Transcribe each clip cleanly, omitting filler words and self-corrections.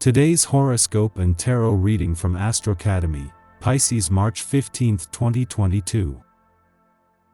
Today's horoscope and tarot reading from Astrocademy, Pisces March 15, 2022.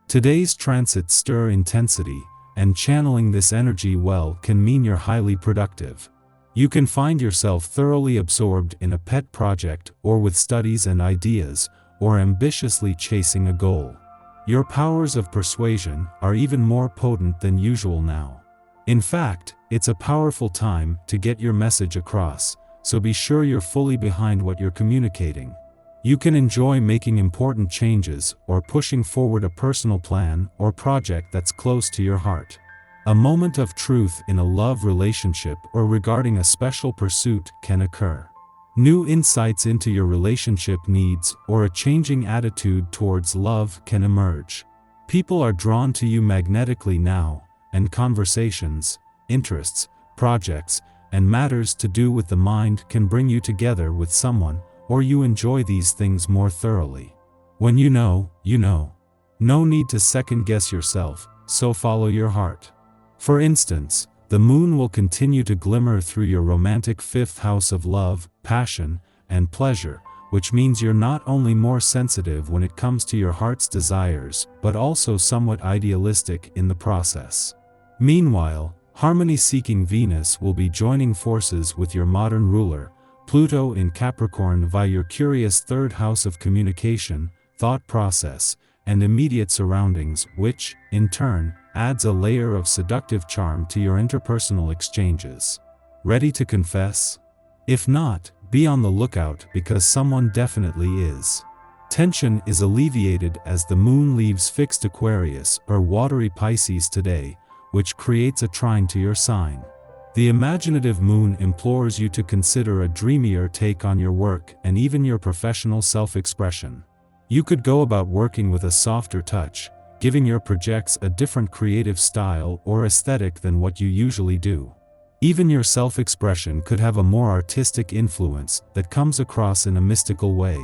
Today's transits stir intensity, and channeling this energy well can mean you're highly productive. You can find yourself thoroughly absorbed in a pet project or with studies and ideas, or ambitiously chasing a goal. Your powers of persuasion are even more potent than usual now. In fact, it's a powerful time to get your message across, so be sure you're fully behind what you're communicating. You can enjoy making important changes or pushing forward a personal plan or project that's close to your heart. A moment of truth in a love relationship or regarding a special pursuit can occur. New insights into your relationship needs or a changing attitude towards love can emerge. People are drawn to you magnetically now, and conversations, interests, projects, and matters to do with the mind can bring you together with someone, or you enjoy these things more thoroughly. When you know, you know. No need to second-guess yourself, so follow your heart. For instance, the moon will continue to glimmer through your romantic fifth house of love, passion, and pleasure, which means you're not only more sensitive when it comes to your heart's desires, but also somewhat idealistic in the process. Meanwhile, harmony-seeking Venus will be joining forces with your modern ruler, Pluto in Capricorn via your curious third house of communication, thought process, and immediate surroundings, which, in turn, adds a layer of seductive charm to your interpersonal exchanges. Ready to confess? If not, be on the lookout because someone definitely is. Tension is alleviated as the moon leaves fixed Aquarius or watery Pisces today, which creates a trine to your sign. The imaginative moon implores you to consider a dreamier take on your work and even your professional self-expression. You could go about working with a softer touch, giving your projects a different creative style or aesthetic than what you usually do. Even your self-expression could have a more artistic influence that comes across in a mystical way.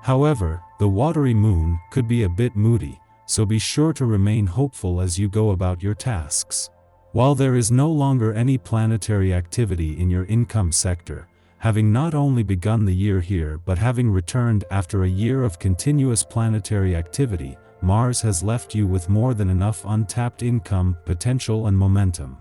However, the watery moon could be a bit moody, so be sure to remain hopeful as you go about your tasks. While there is no longer any planetary activity in your income sector, having not only begun the year here but having returned after a year of continuous planetary activity, Mars has left you with more than enough untapped income, potential and momentum.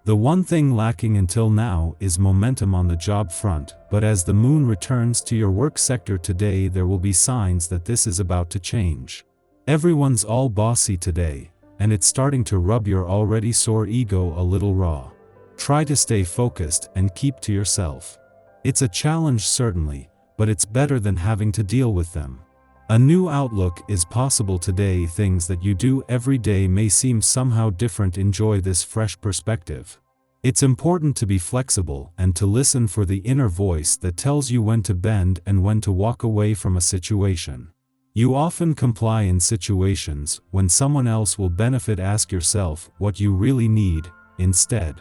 The one thing lacking until now is momentum on the job front, but as the moon returns to your work sector today, there will be signs that this is about to change. Everyone's all bossy today, and it's starting to rub your already sore ego a little raw. Try to stay focused and keep to yourself. It's a challenge certainly, but it's better than having to deal with them. A new outlook is possible today. Things that you do every day may seem somehow different. Enjoy this fresh perspective. It's important to be flexible and to listen for the inner voice that tells you when to bend and when to walk away from a situation. You often comply in situations when someone else will benefit. Ask yourself what you really need instead.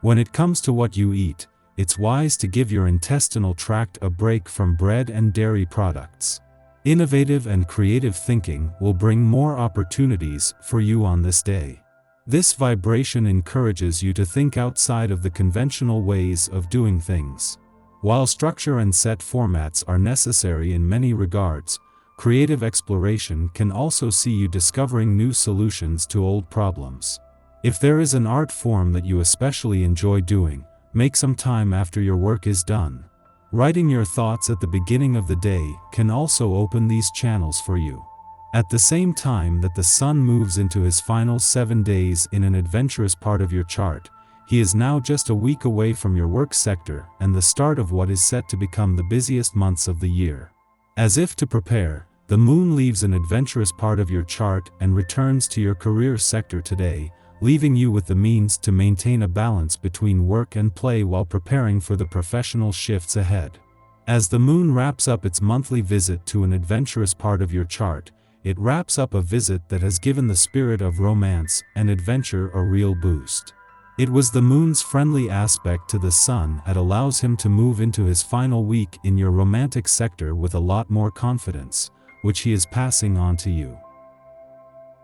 When it comes to what you eat, it's wise to give your intestinal tract a break from bread and dairy products. Innovative and creative thinking will bring more opportunities for you on this day. This vibration encourages you to think outside of the conventional ways of doing things. While structure and set formats are necessary in many regards, creative exploration can also see you discovering new solutions to old problems. If there is an art form that you especially enjoy doing, make some time after your work is done. Writing your thoughts at the beginning of the day can also open these channels for you. At the same time that the sun moves into his final 7 days in an adventurous part of your chart, he is now just a week away from your work sector and the start of what is set to become the busiest months of the year. As if to prepare, the moon leaves an adventurous part of your chart and returns to your career sector today, leaving you with the means to maintain a balance between work and play while preparing for the professional shifts ahead. As the moon wraps up its monthly visit to an adventurous part of your chart, it wraps up a visit that has given the spirit of romance and adventure a real boost. It was the moon's friendly aspect to the sun that allows him to move into his final week in your romantic sector with a lot more confidence, which he is passing on to you.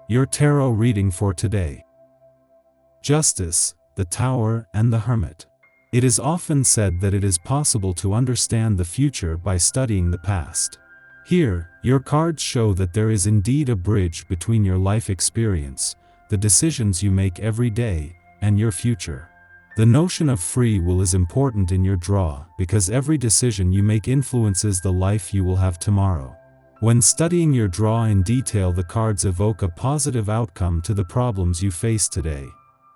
Your tarot reading for today. Justice, the Tower and the Hermit. It is often said that it is possible to understand the future by studying the past. Here, your cards show that there is indeed a bridge between your life experience, the decisions you make every day, and your future. The notion of free will is important in your draw because every decision you make influences the life you will have tomorrow. When studying your draw in detail, the cards evoke a positive outcome to the problems you face today.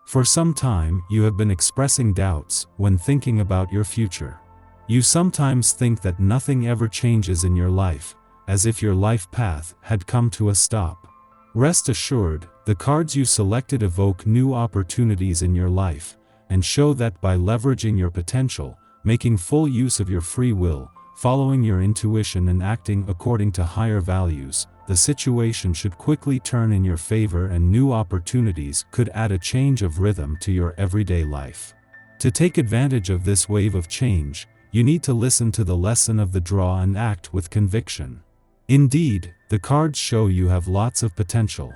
For some time, you have been expressing doubts when thinking about your future. You sometimes think that nothing ever changes in your life, as if your life path had come to a stop. Rest assured, the cards you selected evoke new opportunities in your life, and show that by leveraging your potential, making full use of your free will, following your intuition and acting according to higher values, the situation should quickly turn in your favor and new opportunities could add a change of rhythm to your everyday life. To take advantage of this wave of change, you need to listen to the lesson of the draw and act with conviction. Indeed, the cards show you have lots of potential.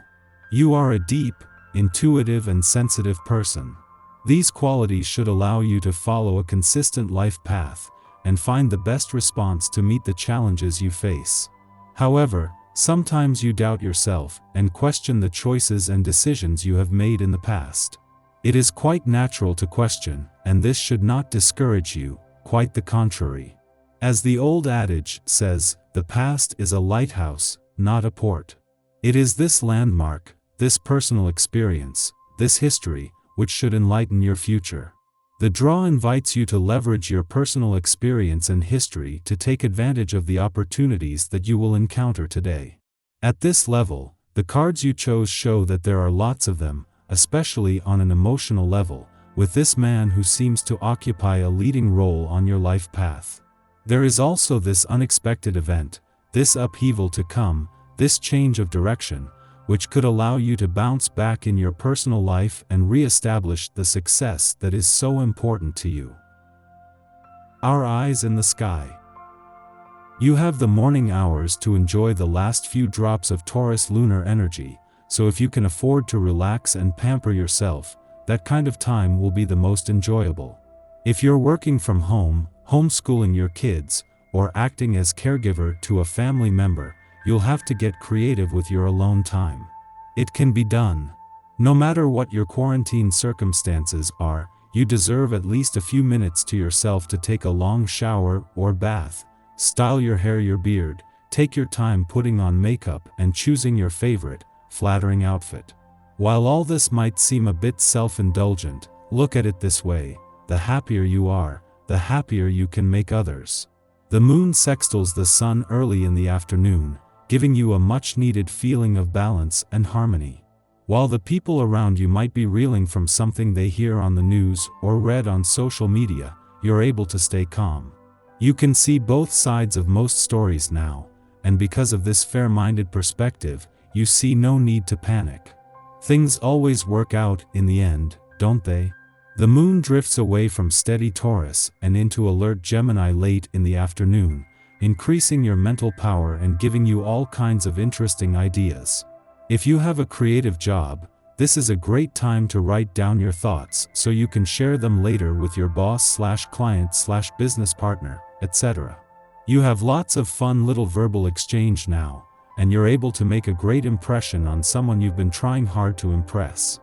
You are a deep, intuitive and sensitive person. These qualities should allow you to follow a consistent life path and find the best response to meet the challenges you face. However, sometimes you doubt yourself and question the choices and decisions you have made in the past. It is quite natural to question, and this should not discourage you, quite the contrary. As the old adage says, the past is a lighthouse, not a port. It is this landmark, this personal experience, this history, which should enlighten your future. The draw invites you to leverage your personal experience and history to take advantage of the opportunities that you will encounter today. At this level, the cards you chose show that there are lots of them, especially on an emotional level, with this man who seems to occupy a leading role on your life path. There is also this unexpected event, this upheaval to come, this change of direction, which could allow you to bounce back in your personal life and re-establish the success that is so important to you. Our eyes in the sky. You have the morning hours to enjoy the last few drops of Taurus lunar energy, so if you can afford to relax and pamper yourself, that kind of time will be the most enjoyable. If you're working from home, homeschooling your kids, or acting as caregiver to a family member, you'll have to get creative with your alone time. It can be done. No matter what your quarantine circumstances are, you deserve at least a few minutes to yourself to take a long shower or bath, style your hair, your beard, take your time putting on makeup and choosing your favorite, flattering outfit. While all this might seem a bit self-indulgent, look at it this way: the happier you are, the happier you can make others. The moon sextiles the sun early in the afternoon, giving you a much-needed feeling of balance and harmony. While the people around you might be reeling from something they hear on the news or read on social media, you're able to stay calm. You can see both sides of most stories now, and because of this fair-minded perspective, you see no need to panic. Things always work out in the end, don't they? The moon drifts away from steady Taurus and into alert Gemini late in the afternoon, increasing your mental power and giving you all kinds of interesting ideas. If you have a creative job, this is a great time to write down your thoughts so you can share them later with your boss/client/business partner, etc. You have lots of fun little verbal exchange now, and you're able to make a great impression on someone you've been trying hard to impress.